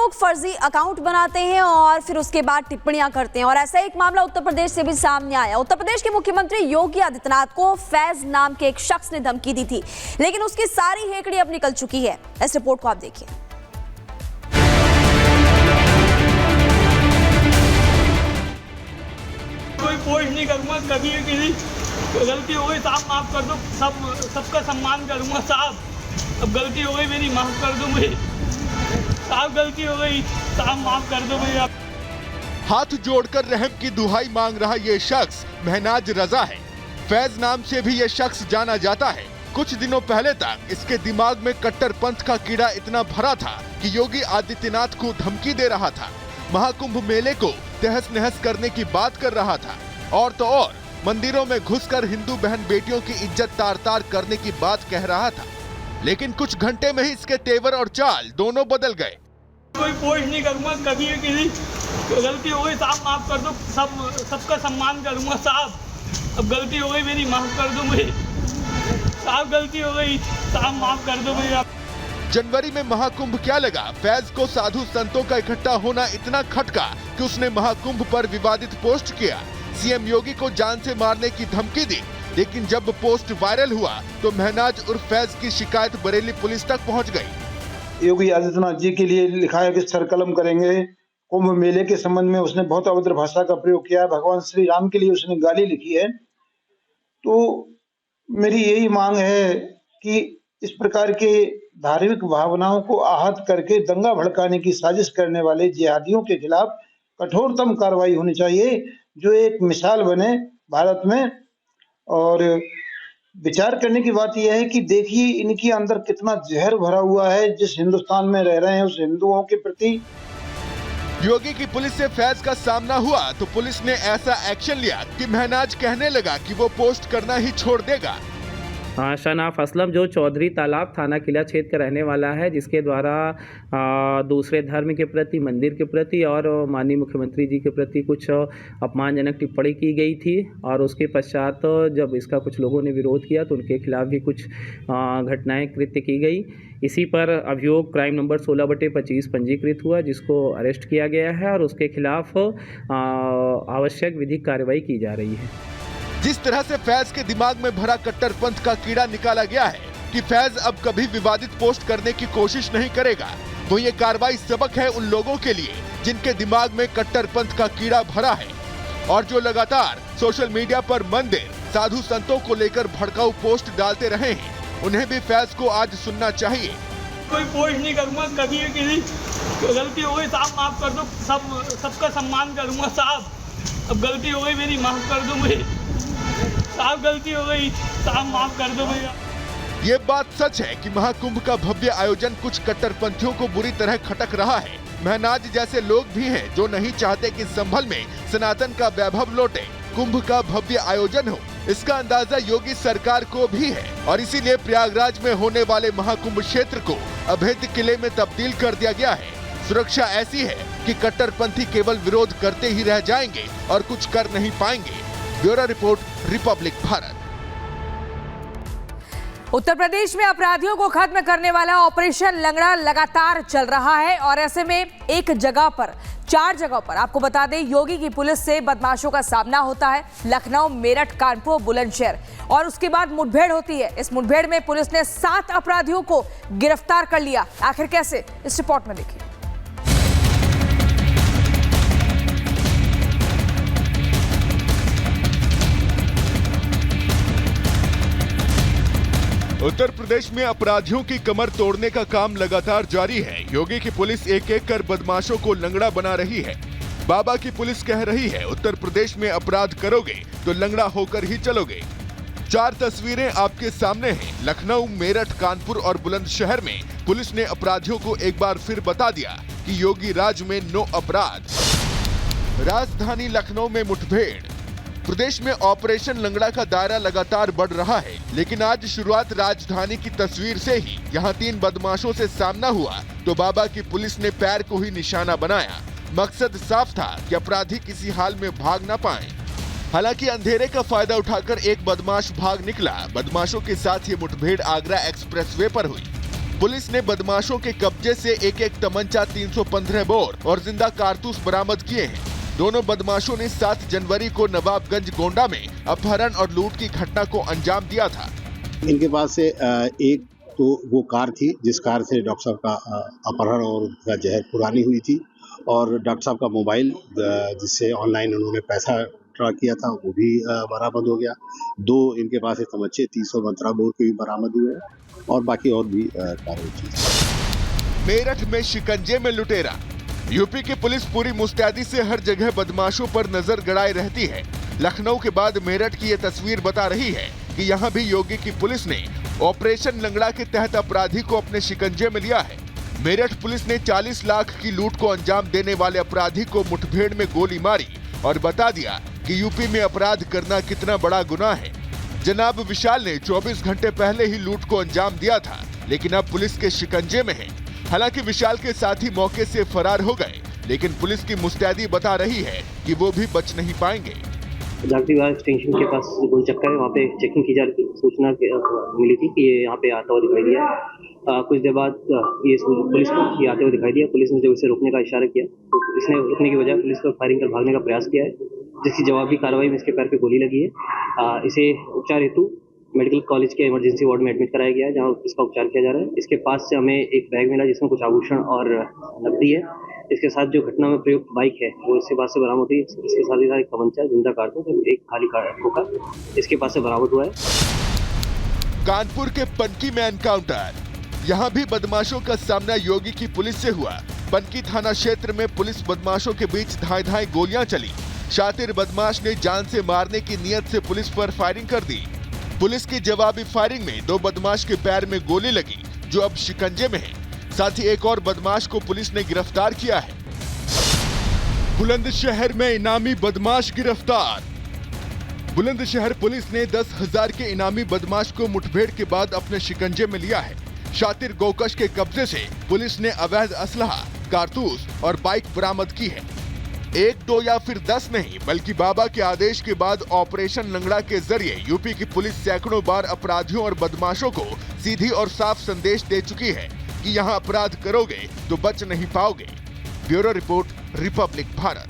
लोग फर्जी अकाउंट बनाते हैं और फिर उसके बाद टिप्पणियां करते हैं और ऐसा एक मामला उत्तर प्रदेश से भी सामने आया। उत्तर प्रदेश के मुख्यमंत्री योगी आदित्यनाथ को फैज नाम के एक शख्स ने धमकी दी थी, लेकिन उसकी सारी हेकड़ी अब निकल चुकी है। इस रिपोर्ट को आप देखिए। कोई पोस्ट नहीं करूंगा, कभी किसी गलती हो गई साहब माफ कर दो, सबका सम्मान करूंगा साहब। अब गलती हो गई मेरी, माफ कर दो मुझे साहब, गलती हो गई साहब, माफ कर दो मुझे। हाथ जोड़कर रहम की दुहाई मांग रहा ये शख्स महनाज रजा है। फैज नाम से भी ये शख्स जाना जाता है। कुछ दिनों पहले तक इसके दिमाग में कट्टरपंथ का कीड़ा इतना भरा था कि योगी आदित्यनाथ को धमकी दे रहा था, महाकुंभ मेले को तहस नहस करने की बात कर रहा था और तो और मंदिरों में घुसकर हिंदू बहन बेटियों की इज्जत तार तार करने की बात कह रहा था। लेकिन कुछ घंटे में ही इसके तेवर और चाल दोनों बदल गए। कोई पोस्ट नहीं करूंगा, कभी किसी गलती हो गई साहब माफ कर दो, सबका सम्मान करूंगा साहब। अब गलती हो गई मेरी, माफ कर दो मुझे साहब, गलती हो गई साहब, माफ कर दो मुझे। जनवरी में महाकुंभ क्या लगा, फैज को साधु संतों का इकट्ठा होना इतना खटका कि उसने महाकुंभ पर विवादित पोस्ट किया। सीएम योगी को जान से मारने की धमकी दी, लेकिन जब पोस्ट वायरल हुआ तो महनाज उर्फ फैज की शिकायत बरेली पुलिस तक पहुंच गई। योगी आदित्यनाथ जी के लिए लिखा है कि सरकलम करेंगे। कुंभ मेले के संबंध में उसने बहुत अभद्र भाषा का प्रयोग किया है। भगवान श्री राम के लिए उसने गाली लिखी है। तो मेरी यही मांग है कि इस प्रकार के धार्मिक भावनाओं को आहत करके दंगा भड़काने की साजिश करने वाले जिहादियों के खिलाफ कठोरतम कार्रवाई होनी चाहिए, जो एक मिसाल बने भारत में। और विचार करने की बात यह है कि देखिए इनके अंदर कितना जहर भरा हुआ है जिस हिंदुस्तान में रह रहे हैं उस हिंदुओं के प्रति। योगी की पुलिस से फैज का सामना हुआ तो पुलिस ने ऐसा एक्शन लिया कि महनाज कहने लगा कि वो पोस्ट करना ही छोड़ देगा। शनाफ असलम जो चौधरी तालाब थाना किला क्षेत्र का रहने वाला है, जिसके द्वारा दूसरे धर्म के प्रति, मंदिर के प्रति और माननीय मुख्यमंत्री जी के प्रति कुछ अपमानजनक टिप्पणी की गई थी और उसके पश्चात जब इसका कुछ लोगों ने विरोध किया तो उनके खिलाफ भी कुछ घटनाएं कृत्य की गई। इसी पर अभियोग क्राइम नंबर 16/25 पंजीकृत हुआ, जिसको अरेस्ट किया गया है और उसके खिलाफ आवश्यक विधिक कार्रवाई की जा रही है। जिस तरह से फैज के दिमाग में भरा कट्टरपंथ का कीड़ा निकाला गया है कि फैज अब कभी विवादित पोस्ट करने की कोशिश नहीं करेगा, तो ये कार्रवाई सबक है उन लोगों के लिए जिनके दिमाग में कट्टरपंथ का कीड़ा भरा है और जो लगातार सोशल मीडिया पर मंदिर, साधु संतों को लेकर भड़काऊ पोस्ट डालते रहे हैं। उन्हें भी फैज को आज सुनना चाहिए। कोई पोस्ट नहीं करूंगा, कभी किसी गलती हो गई साहब माफ कर दो, सबका सम्मान करूंगा साहब। अब गलती हो गई मेरी, माफ कर दो मुझे साहब, गलती हो गई साहब, माफ कर दो भैया। ये बात सच है कि महाकुंभ का भव्य आयोजन कुछ कट्टरपंथियों को बुरी तरह खटक रहा है। महनाज जैसे लोग भी हैं जो नहीं चाहते कि संभल में सनातन का वैभव लौटे, कुंभ का भव्य आयोजन हो। इसका अंदाजा योगी सरकार को भी है और इसीलिए प्रयागराज में होने वाले महाकुंभ क्षेत्र को अभेद्य किले में तब्दील कर दिया गया है। सुरक्षा ऐसी है कि कट्टरपंथी केवल विरोध करते ही रह जाएंगे और कुछ कर नहीं पाएंगे। Bureau report, Republic Bharat. Uttar Pradesh में अपराधियों को खत्म करने वाला ऑपरेशन लंगड़ा लगातार चल रहा है और ऐसे में एक जगह पर, 4 जगहों पर आपको बता दें, योगी की पुलिस से बदमाशों का सामना होता है। लखनऊ, मेरठ, कानपुर, बुलंदशहर और उसके बाद मुठभेड़ होती है। इस मुठभेड़ में पुलिस ने 7 अपराधियों को गिरफ्तार कर लिया। आखिर कैसे, इस रिपोर्ट में देखिए। उत्तर प्रदेश में अपराधियों की कमर तोड़ने का काम लगातार जारी है। योगी की पुलिस एक एक कर बदमाशों को लंगड़ा बना रही है। बाबा की पुलिस कह रही है, उत्तर प्रदेश में अपराध करोगे तो लंगड़ा होकर ही चलोगे। 4 तस्वीरें आपके सामने हैं। लखनऊ, मेरठ, कानपुर और बुलंदशहर में पुलिस ने अपराधियों को एक बार फिर बता दिया कि योगी राज में नो अपराध। राजधानी लखनऊ में मुठभेड़। प्रदेश में ऑपरेशन लंगड़ा का दायरा लगातार बढ़ रहा है, लेकिन आज शुरुआत राजधानी की तस्वीर से ही। यहाँ 3 बदमाशों से सामना हुआ तो बाबा की पुलिस ने पैर को ही निशाना बनाया। मकसद साफ था कि अपराधी किसी हाल में भाग न पाएं। हालांकि अंधेरे का फायदा उठाकर एक बदमाश भाग निकला। बदमाशों के साथ ये मुठभेड़ आगरा एक्सप्रेसवे पर हुई। पुलिस ने बदमाशों के कब्जे से एक तमंचा, 315 बोर और जिंदा कारतूस बरामद किए हैं। दोनों बदमाशों ने 7 जनवरी को नवाबगंज गोंडा में अपहरण और लूट की घटना को अंजाम दिया था। इनके पास से एक तो वो कार थी जिस कार से डॉक्टर साहब का अपहरण और उनका जहर पुरानी हुई थी, और डॉक्टर साहब का मोबाइल जिससे ऑनलाइन उन्होंने पैसा ट्रा किया था वो भी बरामद हो गया। 2 इनके पास एक तमंचे 315 बोर के भी बरामद हुए हैं और बाकी और भी कार्रवाई की। मेरठ में शिकंजे में लुटेरा। यूपी की पुलिस पूरी मुस्तैदी से हर जगह बदमाशों पर नजर गड़ाए रहती है। लखनऊ के बाद मेरठ की ये तस्वीर बता रही है कि यहाँ भी योगी की पुलिस ने ऑपरेशन लंगड़ा के तहत अपराधी को अपने शिकंजे में लिया है। मेरठ पुलिस ने 40 लाख की लूट को अंजाम देने वाले अपराधी को मुठभेड़ में गोली मारी और बता दिया कि यूपी में अपराध करना कितना बड़ा गुनाह है। जनाब विशाल ने 24 घंटे पहले ही लूट को अंजाम दिया था, लेकिन अब पुलिस के शिकंजे में है। हालांकि विशाल के साथी मौके से फरार हो गए, लेकिन पुलिस की मुस्तैदी बता रही है कि वो भी बच नहीं पाएंगे। झांसीवाड़ा स्टेशन के पास गोल चक्कर है, वहाँ पे चेकिंग की जा रही थी। सूचना मिली थी कि ये यहाँ पे आता हुआ दिखाई दिया। कुछ देर बाद ये पुलिस को ये आते हुए दिखाई दिया। पुलिस ने जब इसे रोकने का इशारा किया तो इसने रुकने की बजाय पुलिस पर फायरिंग कर भागने का प्रयास किया है, जिसकी जवाबी कार्रवाई में इसके पैर पे गोली लगी है। इसे उपचार हेतु मेडिकल कॉलेज के इमरजेंसी वार्ड में एडमिट कराया गया है, जहाँ इसका उपचार किया जा रहा है। इसके पास से हमें एक बैग मिला जिसमें कुछ आभूषण और नकदी है। इसके साथ जो घटना में प्रयुक्त बाइक है वो इसके पास से बरामद हुई। इसके साथ ही एक तमंचा, जिंदा कारतूस, एक खाली खोखा इसके पास से बरामद हुआ है। कानपुर के पनकी में एनकाउंटर। यहाँ भी बदमाशों का सामना योगी की पुलिस से हुआ। पनकी थाना क्षेत्र में पुलिस बदमाशों के बीच धाए गोलियां चली। शातिर बदमाश ने जान से मारने की नीयत से पुलिस पर फायरिंग कर दी। पुलिस की जवाबी फायरिंग में 2 बदमाश के पैर में गोली लगी, जो अब शिकंजे में है। साथ ही एक और बदमाश को पुलिस ने गिरफ्तार किया है। बुलंदशहर में इनामी बदमाश गिरफ्तार। बुलंदशहर पुलिस ने 10,000 के इनामी बदमाश को मुठभेड़ के बाद अपने शिकंजे में लिया है। शातिर गोकश के कब्जे से पुलिस ने अवैध असलहा, कारतूस और बाइक बरामद की है। 1, 2 या फिर 10 नहीं, बल्कि बाबा के आदेश के बाद ऑपरेशन लंगड़ा के जरिए यूपी की पुलिस सैकड़ों बार अपराधियों और बदमाशों को सीधी और साफ संदेश दे चुकी है कि यहाँ अपराध करोगे तो बच नहीं पाओगे। Bureau report, Republic Bharat.